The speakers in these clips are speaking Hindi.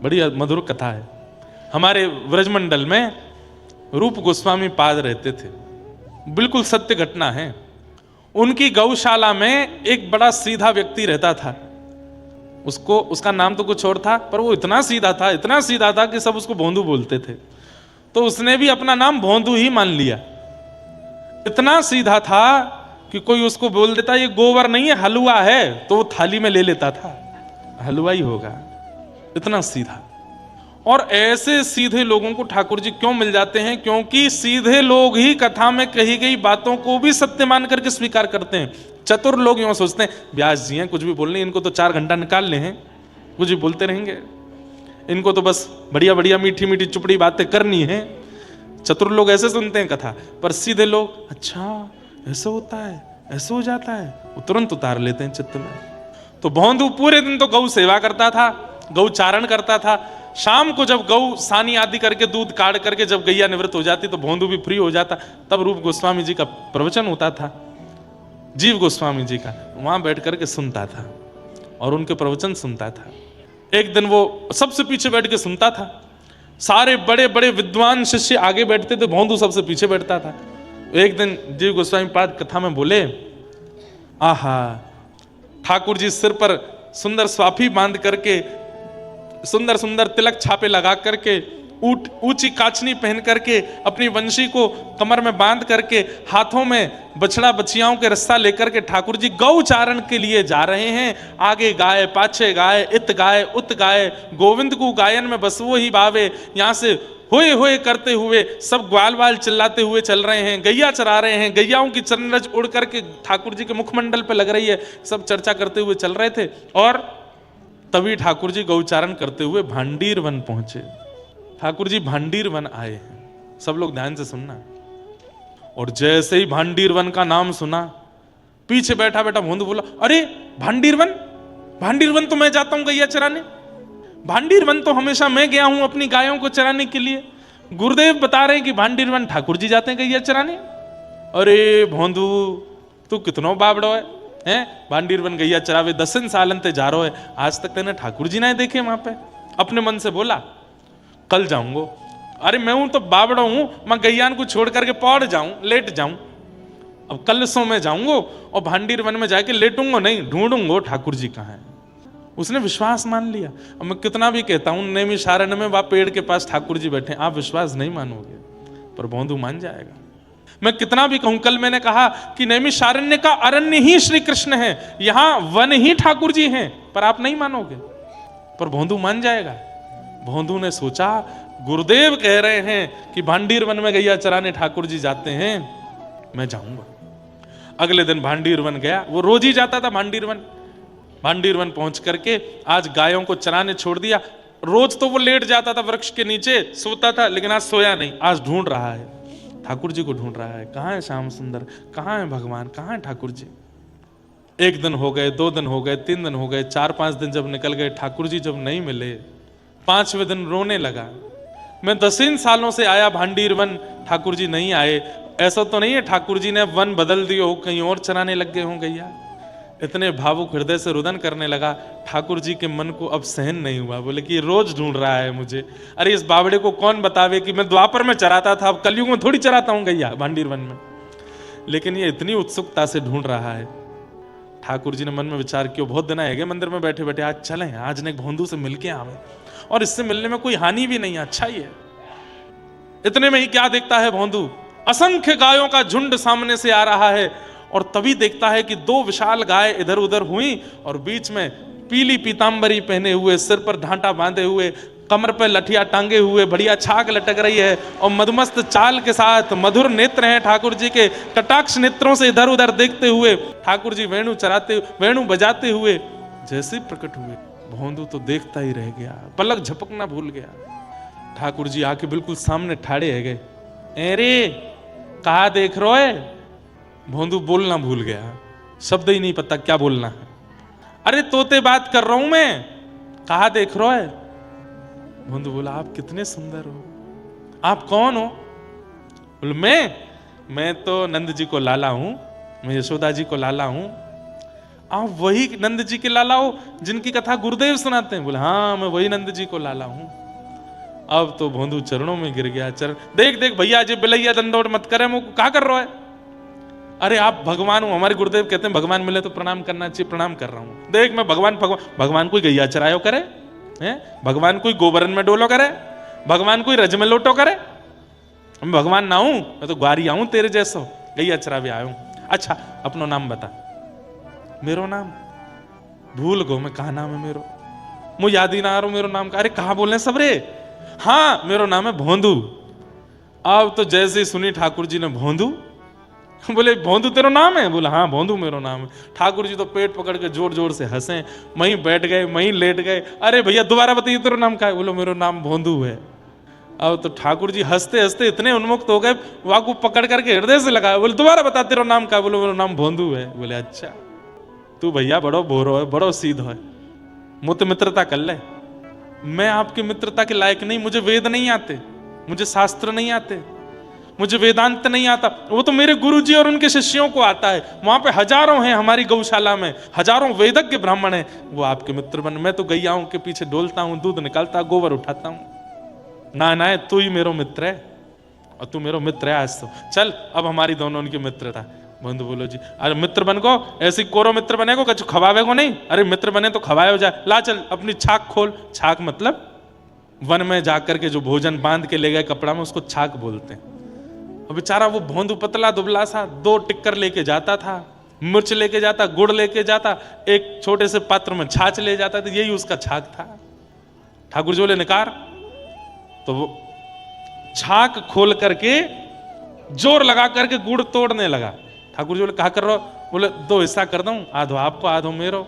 बड़ी मधुर कथा है। हमारे व्रजमंडल में रूप गोस्वामी पाद रहते थे, बिल्कुल सत्य घटना है। उनकी गौशाला में एक बड़ा सीधा व्यक्ति रहता था। उसका नाम तो कुछ और था, पर वो इतना सीधा था कि सब उसको भोंदू बोलते थे। तो उसने भी अपना नाम भोंदू ही मान लिया। इतना सीधा था कि कोई उसको बोल देता ये गोबर नहीं है हलवा है, तो वो थाली में ले लेता था, हलवा ही होगा। इतना सीधा। और ऐसे सीधे लोगों को ठाकुर जी क्यों मिल जाते हैं? क्योंकि सीधे लोग ही कथा में कही गई बातों को भी सत्य मान करके स्वीकार करते हैं। चतुर लोग यूं सोचते हैं व्यास जी हैं, कुछ भी बोलने, इनको तो 4 घंटा निकालने हैं, कुछ भी बोलते रहेंगे, इनको तो बस बढ़िया बढ़िया मीठी मीठी चुपड़ी बातें करनी है। चतुर लोग ऐसे सुनते हैं कथा, पर सीधे लोग अच्छा ऐसा होता है, ऐसा हो जाता है, वो तुरंत उतार लेते हैं चित्त में। तो भोंदू पूरे दिन तो गौ सेवा करता था, गौ चारण करता था। शाम को जब गौ सानी आदि करके दूध काट करके जब गैया निवृत्त हो जाती तो भोंदू भी फ्री हो जाता। तब रूप गोस्वामी जी का प्रवचन होता था, जीव गोस्वामी जी का, वहां बैठ करके सुनता था और उनके प्रवचन सुनता था। एक दिन वो सबसे पीछे बैठ के सुनता था, सारे बड़े बड़े विद्वान शिष्य आगे बैठते थे, भोंदू सबसे पीछे बैठता था। एक दिन जीव गोस्वामी पाद कथा में बोले, आहा ठाकुर जी सिर पर सुंदर स्वाफी बांध करके, सुंदर सुंदर तिलक छापे लगा करके, ऊंची काचनी पहन करके, अपनी वंशी को कमर में बांध करके, हाथों में बछड़ा बछियाओं के रस्सा लेकर के ठाकुर जी गौ चारण के लिए जा रहे हैं। आगे गाय पाछे गाय, इत गाय उत गाय, गोविंद को गायन में बस वो ही भावे। यहाँ से होए होए करते हुए सब ग्वाल वाल चिल्लाते हुए चल रहे हैं, गैया चरा रहे हैं, गैयाओं की चरणरज उड़ करके ठाकुर जी के मुखमंडल पे लग रही है। सब चर्चा करते हुए चल रहे थे और तभी ठाकुर जी गौचारण करते हुए भांडीर वन पहुंचे। ठाकुर जी भांडीर वन आए हैं, सब लोग ध्यान से सुनना। और जैसे ही भांडीर वन का नाम सुना, पीछे बैठा बैठा भोंदू बोला, अरे भांडीर वन तो मैं जाता हूं गैया चराने, भांडीर वन तो हमेशा मैं गया हूं अपनी गायों को चराने के लिए। गुरुदेव बता रहे हैं कि भांडीर वन ठाकुर जी जाते हैं गैया चराने। अरे भोंदू तू कितनो बाबड़ो है, भांडीर वन गैया चरावे 10 सालन ते जा रहा है, आज तक तेने ठाकुर जी ना देखे वहां पे। अपने मन से बोला कल जाऊंगो। अरे मैं हूं तो बाबड़ा हूं, मैं गैयान को छोड़ करके पौड़ जाऊं, लेट जाऊं। अब कल सो में जाऊंगो और भांडीर वन में जाके लेटूंगो नहीं, ढूंढूंगो ठाकुर जी कहां है। उसने विश्वास मान लिया। अब मैं कितना भी कहता हूं नैमिषारण्य में वह पेड़ के पास ठाकुर जी बैठे, आप विश्वास नहीं मानोगे, पर भोंदू मान जाएगा। मैं कितना भी कहूं, कल मैंने कहा कि नैमिषारण्य का अरण्य ही श्री कृष्ण है, यहां वन ही ठाकुर जी हैं, पर आप नहीं मानोगे, पर भोंदू मान जाएगा। भोंदू ने सोचा गुरुदेव कह रहे हैं कि भांडीर वन में गैया चराने ठाकुर जी जाते हैं, मैं जाऊंगा। अगले दिन भांडीर वन गया, वो रोज ही जाता था भांडीर वन। भांडीर वन पहुंच करके आज गायों को चराने छोड़ दिया। रोज तो वो लेट जाता था वृक्ष के नीचे, सोता था, लेकिन आज सोया नहीं, आज ढूंढ रहा है, ठाकुर जी को ढूंढ रहा है। कहां है श्याम सुंदर, कहां है भगवान, कहां है ठाकुर जी। 1 दिन हो गए, 2 दिन हो गए, 3 दिन हो गए, 4-5 दिन जब निकल गए, ठाकुर जी जब नहीं मिले, 5वें दिन रोने लगा। मैं 10 सालों से आया भांडीर वन, ठाकुर जी नहीं आए। ऐसा तो नहीं है ठाकुर जी ने वन बदल दिया हो, कहीं और चराने लग गए हों गैया। इतने भावुक हृदय से रुदन करने लगा। ठाकुर जी के मन को अब सहन नहीं हुआ, बोले कि रोज ढूंढ रहा है मुझे। अरे इस बावड़े को कौन बतावे कि मैं द्वापर में चराता था, अब कलयुग में थोड़ी चराता हूं गैया भांडीर वन में। लेकिन ये इतनी उत्सुकता से ढूंढ रहा है। ठाकुर जी ने मन में विचार किया, बहुत दिन आएगा मंदिर में बैठे बैठे, आज चलें, आज ने भोंदू से मिलके आवे, और इससे मिलने में कोई हानि भी नहीं है, अच्छा ही है। इतने में ही क्या देखता है भोंदू, असंख्य गायों का झुंड सामने से आ रहा है। और तभी देखता है कि 2 विशाल गाय इधर उधर हुई और बीच में पीली पीतांबरी पहने हुए, सिर पर ढांटा बांधे हुए, कमर पर लठिया टांगे हुए, बढ़िया छाक लटक रही है और मदमस्त चाल के साथ मधुर नेत्र हैं ठाकुर जी के। कटाक्ष नेत्रों से इधर उधर देखते हुए ठाकुर जी वेणु बजाते हुए जैसे प्रकट हुए, भोंदू तो देखता ही रह गया, पलक झपकना भूल गया। ठाकुर जी आके बिल्कुल सामने ठाड़े है गए। अरे कहा देख रहे हो है? भोंदू बोलना भूल गया, शब्द ही नहीं पता क्या बोलना है। अरे तोते बात कर रहा हूं मैं, कहा देख रहे हो है? भोंदू बोला आप कितने सुंदर हो, आप कौन हो? बोले मैं तो नंद जी को लाला हूं, मैं यशोदा जी को लाला हूं। आप वही नंद जी के लाला हो जिनकी कथा गुरुदेव सुनाते हैं? बोले हाँ, मैं वही नंद जी को लाला हूं। अब तो भोंदू चरणों में गिर गया। चरण देख देख भैया, जी बिलैया दंडोट मत करे, मुझको क्या कर रहा है? अरे आप भगवान हो, हमारे गुरुदेव कहते हैं भगवान मिले तो प्रणाम करना चाहिए, प्रणाम कर रहा हूं। देख मैं भगवान कोई गैया चरायो करे हैं? भगवान कोई गोबरन में डोलो करे? भगवान कोई रज में लोटो करे? मैं भगवान ना हूं, मैं तो ग्वारी आऊं तेरे जैसो, गैया चरा भी आयो। अच्छा अपनो नाम बता। मेरो नाम भूल गो मैं, कहा नाम है मेरो, मुझे याद ही ना आ रहा मेरो नाम का। अरे कहा बोलने सब रे? हाँ मेरो नाम है भोंदू। अब तो जैसे ही सुनी ठाकुर जी ने भोंदू, बोले भोंदू तेरा नाम है? बोला हाँ भोंदू मेरो नाम है। ठाकुर जी तो पेट पकड़ के जोर जोर से हंसे, वहीं बैठ गए, वहीं लेट गए। अरे भैया दोबारा बताइए तेरा नाम क्या है? बोलो मेरो नाम भोंदू है। अब तो ठाकुर जी हंसते हंसते इतने उन्मुक्त हो गए, वहां को पकड़ करके हृदय से लगाया। बोले दोबारा बता तेरा नाम क्या है? बोलो मेरा नाम भोंदू है। बोले अच्छा तू भैया बड़ो बोरो है, बड़ो सीधो है, मुझे मित्रता कर ले। मैं आपकी मित्रता के लायक नहीं, मुझे वेद नहीं आते, मुझे शास्त्र नहीं आते, मुझे वेदांत नहीं आता। वो तो मेरे गुरुजी और उनके शिष्यों को आता है। वहां पे हजारों हैं, हमारी गौशाला में हजारों वेदज्ञ ब्राह्मण हैं, वो आपके मित्र बन। मैं तो गैयाओं के पीछे डोलता हूं, दूध निकालता, गोबर उठाता हूं। ना तू ही मेरो मित्र है, और तू मेरो मित्र है आज तो। चल अब हमारी दोनों उनकी मित्रता। बंधु बोलो जी अरे मित्र बन को ऐसी कोरो मित्र बने को कछु खवावे को नहीं? अरे मित्र बने तो खवाए हो जाए। ला चल अपनी छाक खोल। छाक मतलब वन में जाकर के जो भोजन बांध के ले गए कपड़ा में, उसको छाक बोलते हैं। अब बेचारा वो भोंदू पतला दुबला सा 2 टिक्कर लेके जाता था, मिर्च लेके जाता, गुड़ लेके जाता, एक छोटे से पात्र में छाछ ले जाता था, यही उसका छाक था। ठाकुर जी बोले निकार। तो वो छाक खोल करके जोर लगा करके गुड़ तोड़ने लगा। ठाकुर जी बोले कहा कर रहे हो? बोले 2 हिस्सा कर दूं, आधो आपको आधो मेरो।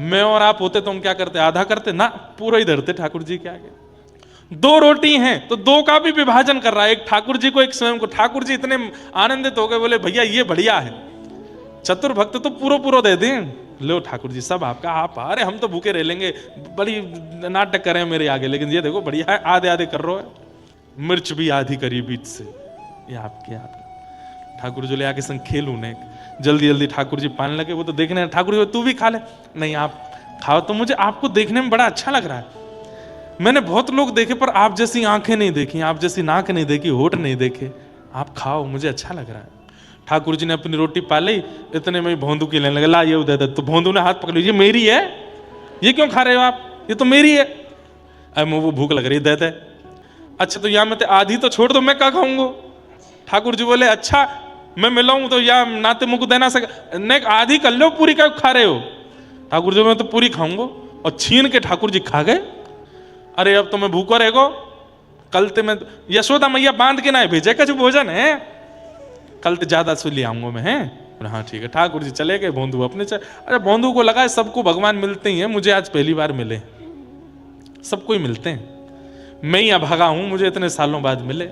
मैं और आप होते तो हम क्या करते? आधा करते ना, पूरा ही धरते ठाकुर जी के आगे। 2 रोटी हैं तो 2 का भी विभाजन कर रहा है, एक ठाकुर जी को एक स्वयं को। ठाकुर जी इतने आनंदित हो गए, बोले भैया ये बढ़िया है, चतुर भक्त तो पूरा दे दें। लो ठाकुर जी सब आपका, आप अरे हम तो भूखे रह लेंगे, बड़ी नाटक करें मेरे आगे, लेकिन ये देखो बढ़िया है, आधे आधे कर रहे हो। मिर्च भी आधी करी बीच से, ये आपके। ठाकुर जी ले आके संग खेलू ने, जल्दी जल्दी ठाकुर जी पाने लगे। वो तो देखने, ठाकुर जी तू भी खा ले। नहीं आप खाओ, तो मुझे आपको देखने में बड़ा अच्छा लग रहा है। मैंने बहुत लोग देखे पर आप जैसी आंखें नहीं देखी, आप जैसी नाक नहीं देखी, होठ नहीं देखे, आप खाओ मुझे अच्छा लग रहा है। ठाकुर जी ने अपनी रोटी पा ली, इतने में भोंदू की लेने लगे, ला ये दे दे। तो भोंदू ने हाथ पकड़ लिया, ये मेरी है, ये क्यों खा रहे हो आप? ये तो मेरी है। अरे वो भूख लग रही है, दे दे। अच्छा तो यहाँ में आधी तो छोड़ दो, मैं क्या खाऊंगा? ठाकुर जी बोले अच्छा मैं मिलाऊं तो या नाते मुझको देना सके, नहीं आधी कर लो, पूरी क्या खा रहे हो? ठाकुर जी मैं तो पूरी खाऊंगा। और छीन के ठाकुर जी खा गए। अरे अब तो मैं भूखो रहेगो, कल ते मैं यशोदा मैया बांध के ना भेजे कछु भोजन है, कल ते ज्यादा सु ले आऊंगा मैं। है हाँ ठीक है। ठाकुर जी चले गए, भोंदू अपने अरे भोंदू को लगा सबको भगवान मिलते ही हैं, मुझे आज पहली बार मिले। सबको ही मिलते हैं, मैं ही अभागा हूं, मुझे इतने सालों बाद मिले।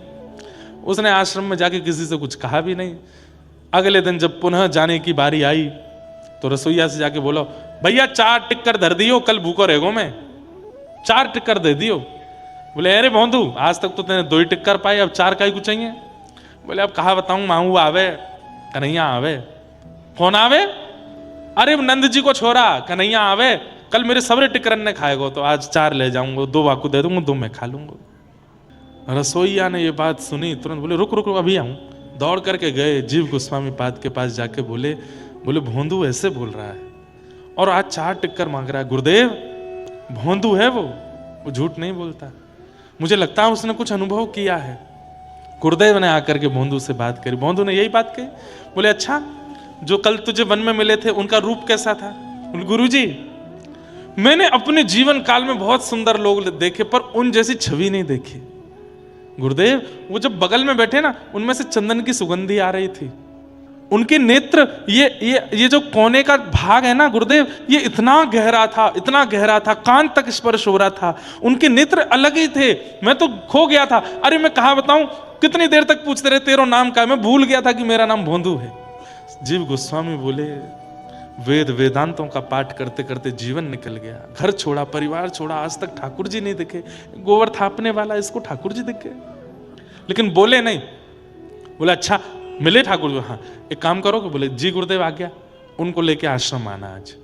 उसने आश्रम में जाके किसी से कुछ कहा भी नहीं। अगले दिन जब पुनः जाने की बारी आई तो रसोईया से जाके बोलो भैया 4 टिक्कर धर दियो, कल भूखो रहेगो मैं, 4 टिक्कर दे दियो। बोले अरे भोंदू आज तक तो तेने 2 ही टिक्कर पाए, अब 4 का ही कुछ चाहिए? बोले अब कहा बताऊं, माहू आवे, कन्हैया आवे, फोन आवे, अरे नंद जी को छोरा कन्हैया आवे, कल मेरे सबरे टिक्कर ने खाएगो, तो आज 4 ले जाऊंगा, 2 वाकू दे दूंगा, 2 मैं खा लूंगा। रसोईया ने ये बात सुनी, तुरंत बोले रुक रुक अभी आऊं। दौड़ करके गए, जीव गोस्वामी पाद के पास जाके बोले भोंदू ऐसे बोल रहा है और आज 4 टिक्कर मांग रहा है। गुरुदेव भोंदू है वो झूठ नहीं बोलता, मुझे लगता है उसने कुछ अनुभव किया है। गुरुदेव ने आकर के भोंदू से बात करी। भोंदू ने यही बात कही। बोले अच्छा जो कल तुझे वन में मिले थे उनका रूप कैसा था? बोले गुरुजी मैंने अपने जीवन काल में बहुत सुंदर लोग देखे पर उन जैसी छवि नहीं देखी। गुरुदेव वो जब बगल में बैठे ना, उनमें से चंदन की सुगंधी आ रही थी। उनके नेत्र, ये जो कोने का भाग है ना गुरुदेव, ये इतना गहरा था, कान तक स्पर्श हो रहा था। उनके नेत्र अलग ही थे, मैं तो खो गया था। अरे मैं कहा बताऊं, कितनी देर तक पूछते रहे तेरा नाम क्या है, मैं भूल गया था कि मेरा नाम भोंदू है। जीव गोस्वामी बोले वेद वेदांतों का पाठ करते करते जीवन निकल गया, घर छोड़ा, परिवार छोड़ा, आज तक ठाकुर जी नहीं दिखे। गोबर थापने वाला इसको ठाकुर जी दिखे, लेकिन बोले नहीं। बोले अच्छा मिले ठाकुर जी? हाँ एक काम करोगे? बोले जी गुरुदेव आ गया। उनको लेके आश्रम आना आज।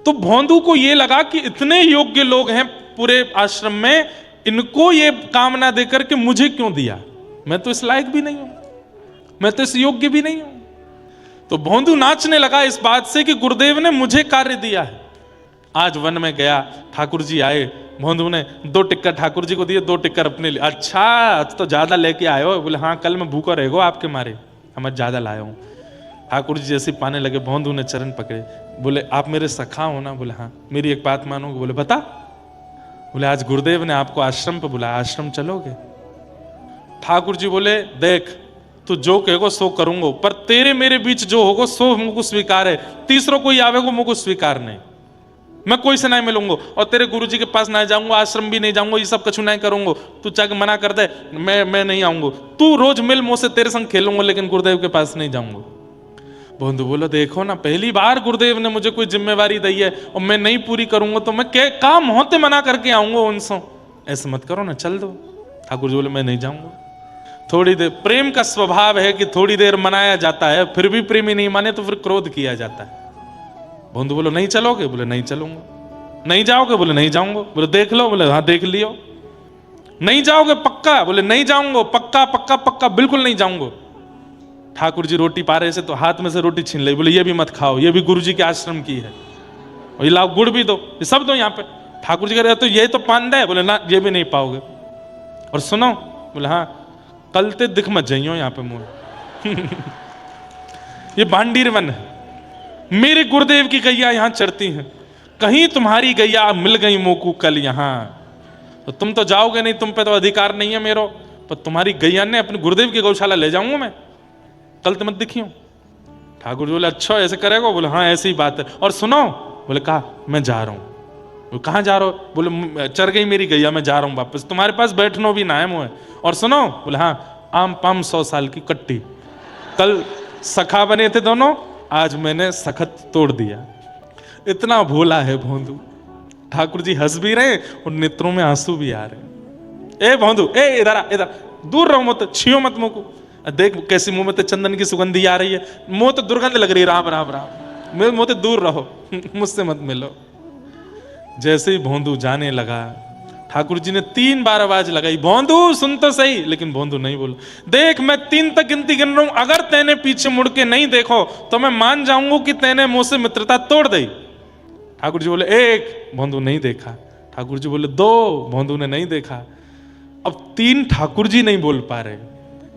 तो भोंदू को ये लगा कि इतने योग्य लोग हैं पूरे आश्रम में, इनको ये कामना देकर के मुझे क्यों दिया, मैं तो इस लायक भी नहीं हूं, मैं तो इस योग्य भी नहीं हूं। तो भोंदू नाचने लगा इस बात से कि गुरुदेव ने मुझे कार्य दिया है। आज वन में गया, ठाकुर जी आए, भोंदू ने 2 टिक्कर ठाकुर जी को दिए, 2 टिक्कर अपने लिए। अच्छा आज तो ज्यादा लेके आए हो? बोले हाँ, कल मैं भूखा रहेगा आपके मारे, हम ज्यादा लाया हूं। ठाकुर जी जैसे पाने लगे, भोंदू ने चरण पकड़े, बोले आप मेरे सखा हो ना? बोले हाँ। मेरी एक बात मानोगे? बोले बता। बोले आज गुरुदेव ने आपको आश्रम पे बुलाया, आश्रम चलोगे? ठाकुर जी बोले देख, तू जो कहेगो सो करूंगा, पर तेरे मेरे बीच जो होगा सो मुझको स्वीकार है, तीसरों कोई आवेगो मुझको स्वीकार नहीं, मैं कोई से नहीं मिलूंगा और तेरे गुरुजी के पास ना जाऊंगा, आश्रम भी नहीं जाऊंगा, ये सब कुछ नहीं करूंगा। तू चाहे मना कर दे, मैं नहीं आऊंगा, तू रोज मिल मुझसे, तेरे संग खेलूंगा, लेकिन गुरुदेव के पास नहीं जाऊंगा। भोंदू बोलो देखो ना, पहली बार गुरुदेव ने मुझे कोई जिम्मेवारी दी है और मैं नहीं पूरी करूंगा तो मैं क्या काम होते मना करके आऊंगा उनसे, ऐसे मत करो ना, चल दो। ठाकुर जी बोले मैं नहीं जाऊंगा। थोड़ी देर, प्रेम का स्वभाव है कि थोड़ी देर मनाया जाता है, फिर भी प्रेमी नहीं माने तो फिर क्रोध किया जाता है। भोंदू बोलो नहीं चलोगे? बोले नहीं चलूंगा। नहीं जाओगे? बोले नहीं जाऊंगा। बोले देख लो? बोले हाँ देख लियो। नहीं जाओगे पक्का? बोले नहीं जाऊंगा, पक्का पक्का पक्का, बिल्कुल नहीं जाऊंगा। ठाकुर जी रोटी पा रहे से तो हाथ में से रोटी छीन ली, बोले ये भी मत खाओ, ये भी गुरु जी के आश्रम की है, और ये लाओ गुड़ भी दो, ये सब दो यहाँ पे। ठाकुर जी कह रहे तो ये तो पान दे, बोले ना ये भी नहीं पाओगे। और सुनो? बोले हाँ, कल ते दिख मत जाइयो यहाँ पे मुंह ये भांडीर वन है, मेरे गुरुदेव की गैया यहाँ चढ़ती हैं, कहीं तुम्हारी गैया मिल गई मोकू कल यहाँ, तो तुम तो जाओगे नहीं, तुम पे तो अधिकार नहीं है मेरो, पर तुम्हारी गैया ने अपने गुरुदेव की गौशाला ले जाऊंगा मैं, कल तो मत दिखियो। ठाकुर जी बोले अच्छा ऐसे करेगा? बोले हाँ ऐसी ही बात है। और सुनो? बोले कहा मैं जा रहा हूँ। कहाँ जा रहा हो? बोले चढ़ गई मेरी गैया, मैं जा रहा हूँ वापस, तुम्हारे पास बैठना भी ना है मुझे। और सुनो? बोले हाँ, आम पाम 100 साल की कट्टी, कल सखा बने थे दोनों, आज मैंने सखत तोड़ दिया। इतना भोला है भोंदू। ठाकुर जी हंस भी रहे और नेत्रों में आंसू भी आ रहे। ए भोंदू, ए इधर आ, इधर दूर रहो, मत छियो मत मुंह को, देख कैसी मुंह में तो चंदन की सुगंधी आ रही है, मुंह तो दुर्गंध लग रही है, राम राम राम, मेरे मुंह तो दूर रहो मुझसे मत मिलो। जैसे ही भोंदू जाने लगा, ठाकुर जी ने 3 बार आवाज लगाई, भोंदू सुन तो सही, लेकिन भोंदू नहीं बोला। देख मैं 3 तक गिनती गिन रहा हूं, अगर तेने पीछे मुड़ के नहीं देखो तो मैं मान जाऊंगा कि तेने मुझसे मित्रता तोड़ दी। ठाकुर जी बोले 1, भोंदू नहीं देखा। ठाकुर जी बोले 2, भोंदू ने नहीं देखा। अब 3 ठाकुर जी नहीं बोल पा रहे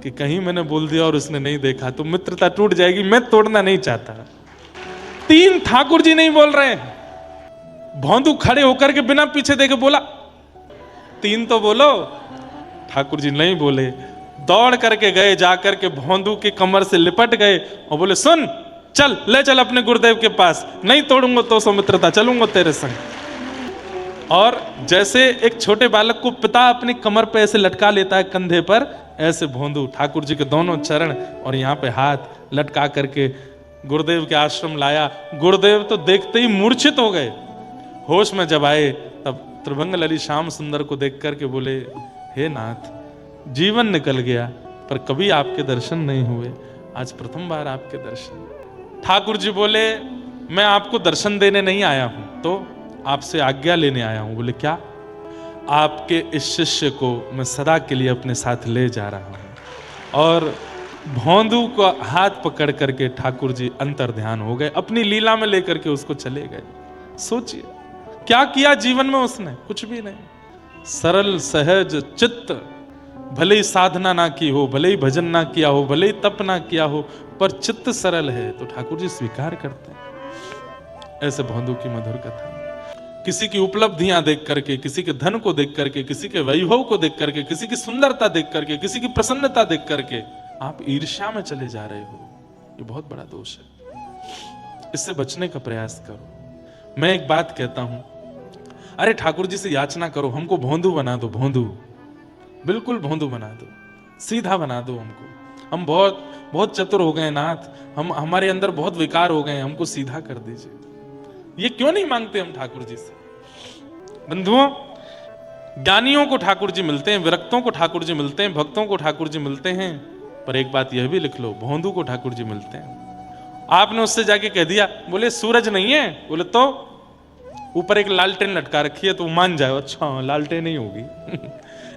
कि कहीं मैंने बोल दिया और उसने नहीं देखा तो मित्रता टूट जाएगी, मैं तोड़ना नहीं चाहता। 3 ठाकुर जी नहीं बोल रहे। भोंदू खड़े होकर के बिना पीछे देखे बोला 3 तो बोलो। ठाकुर जी नहीं बोले, दौड़ करके गए, जाकर के भोंदू के कमर से लिपट गए और बोले सुन, चल ले चल अपने गुरुदेव के पास, नहीं तोड़ूंगा तो मित्रता, चलूंगा तेरे संग। और जैसे एक छोटे बालक को पिता अपनी कमर पे ऐसे लटका लेता है कंधे पर, ऐसे भोंदू ठाकुर जी के दोनों चरण और यहाँ पे हाथ लटका करके गुरुदेव के आश्रम लाया। गुरुदेव तो देखते ही मूर्छित हो गए। होश में जब आए तब त्रिभंगलली श्याम सुंदर को देख करके बोले हे नाथ, जीवन निकल गया पर कभी आपके दर्शन नहीं हुए, आज प्रथम बार आपके दर्शन। ठाकुर जी बोले मैं आपको दर्शन देने नहीं आया हूं, तो आपसे आज्ञा लेने आया हूं। बोले क्या? आपके इस शिष्य को मैं सदा के लिए अपने साथ ले जा रहा हूं। और भोंदू को हाथ पकड़ करके ठाकुर जी अंतर ध्यान हो गए, अपनी लीला में लेकर के उसको चले गए। सोचिए क्या किया जीवन में उसने? कुछ भी नहीं। सरल सहज चित्त, भले ही साधना ना की हो, भले ही भजन ना किया हो, भले ही तप ना किया हो, पर चित्त सरल है तो ठाकुर जी स्वीकार करते हैं। ऐसे भोंदू की मधुर कथा। किसी की उपलब्धियां देख करके, किसी के धन को देख करके, किसी के वैभव को देख करके, किसी की सुंदरता देख करके, किसी की प्रसन्नता देख करके आप ईर्ष्या में चले जा रहे हो, ये बहुत बड़ा दोष है। इससे बचने का प्रयास करो। मैं एक बात कहता हूं, अरे ठाकुर जी से याचना करो, हमको भोंदू बना दो, भोंदू, बिल्कुल भोंदू बना दो, सीधा बना दो हमको। हम बहुत बहुत चतुर हो गए नाथ, हमारे अंदर बहुत विकार हो गए, हमको सीधा कर दीजिए। ये क्यों नहीं मांगते हम ठाकुर जी से? बंधुओं, ज्ञानियों को ठाकुर जी मिलते हैं, विरक्तों को ठाकुर जी मिलते हैं, भक्तों को ठाकुर जी मिलते हैं, पर एक बात यह भी लिख लो, भोंदू को ठाकुर जी मिलते हैं। आपने उससे जाके कह दिया, बोले सूरज नहीं है, बोले तो ऊपर एक लालटेन लटका रखी है, तो मान जाओ अच्छा लालटेन नहीं होगी।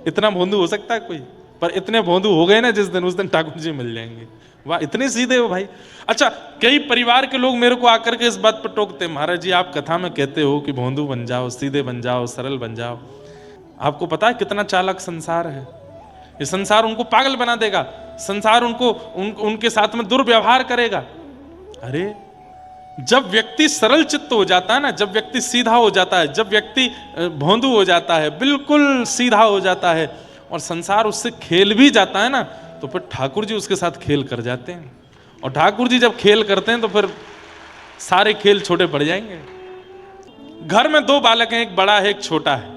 इतना भोंदू हो सकता है कोई? पर इतने भोंदू हो गए ना जिस दिन, उस दिन ठाकुर जी मिल जाएंगे। वाह, इतने सीधे हो भाई। अच्छा, कई परिवार के लोग मेरे को आकर के इस बात पर टोकते, महाराज जी आप कथा में कहते हो कि भोंदू बन जाओ, सीधे बन जाओ, सरल बन जाओ। आपको पता है कितना चालाक संसार है? ये संसार उनको पागल बना देगा, संसार उनके साथ में दुर्व्यवहार करेगा। अरे जब व्यक्ति सरल चित्त हो जाता है ना, जब व्यक्ति सीधा हो जाता है, जब व्यक्ति भोंदू हो जाता है, बिल्कुल सीधा हो जाता है और संसार उससे खेल भी जाता है ना, तो फिर ठाकुर जी उसके साथ खेल कर जाते हैं। और ठाकुर जी जब खेल करते हैं तो फिर सारे खेल छोटे पड़ जाएंगे। घर में दो बालक हैं, एक बड़ा है एक छोटा है।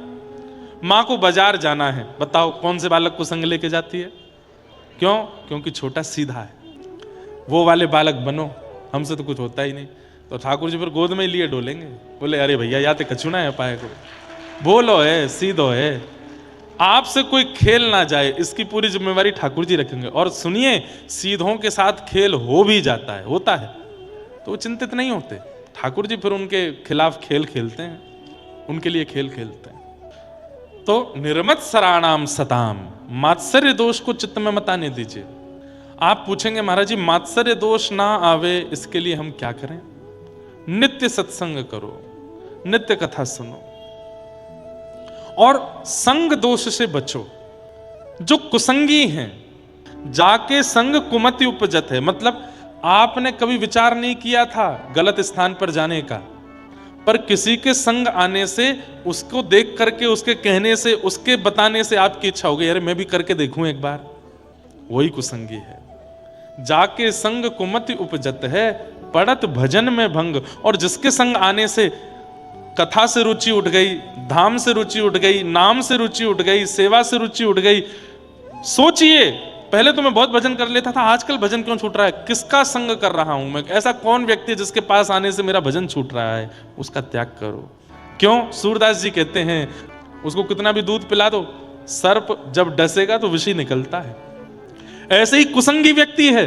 मां को बाजार जाना है, बताओ कौन से बालक को संग लेके जाती है? क्यों? क्योंकि छोटा सीधा है। वो वाले बालक बनो, हमसे तो कुछ होता ही नहीं। तो ठाकुर जी फिर गोद में लिए डोलेंगे, बोले अरे भैया या तो कछुना है पाए को, बोलो है सीधो है, आपसे कोई खेल ना जाए, इसकी पूरी जिम्मेवारी ठाकुर जी रखेंगे। और सुनिए, सीधों के साथ खेल हो भी जाता है, होता है, तो वो चिंतित नहीं होते। ठाकुर जी फिर उनके खिलाफ खेल खेलते हैं, उनके लिए खेल खेलते हैं। तो निर्मत सराणाम सताम, मात्सर्य दोष को चित्त में मत आने दीजिए। आप पूछेंगे महाराज जी मात्सर्य दोष ना आवे इसके लिए हम क्या करें? नित्य सत्संग करो, नित्य कथा सुनो और संग दोष से बचो। जो कुसंगी हैं, जाके संग कुमति उपजत है, मतलब आपने कभी विचार नहीं किया था गलत स्थान पर जाने का, पर किसी के संग आने से, उसको देख करके, उसके कहने से, उसके बताने से आपकी इच्छा हो गई अरे मैं भी करके देखूं एक बार, वही कुसंगी है। जाके संग कुमति उपजत है, पड़त भजन में भंग। और जिसके संग आने से कथा से रुचि उठ गई, धाम से रुचि उठ गई, नाम से रुचि उठ गई, सेवा से रुचि उठ गई। सोचिए, पहले तो मैं बहुत भजन कर लेता था, आजकल भजन क्यों छूट रहा है? किसका संग कर रहा हूं मैं? ऐसा कौन व्यक्ति जिसके पास आने से मेरा भजन छूट रहा है? उसका त्याग करो। क्यों? सूरदास जी कहते हैं, उसको कितना भी दूध पिला दो, सर्प जब डसेगा तो विषय निकलता है। ऐसे ही कुसंगी व्यक्ति है,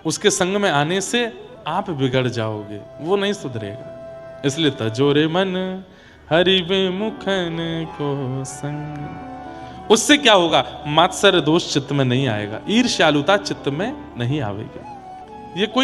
उसके संग में आने से आप बिगड़ जाओगे, वो नहीं सुधरेगा। इसलिए तजोरे मन हरि विमुखन को संग। उससे क्या होगा? मात्सर्य दोष चित्त में नहीं आएगा, ईर्ष्यालुता चित्त में नहीं आवेगी। ये कोई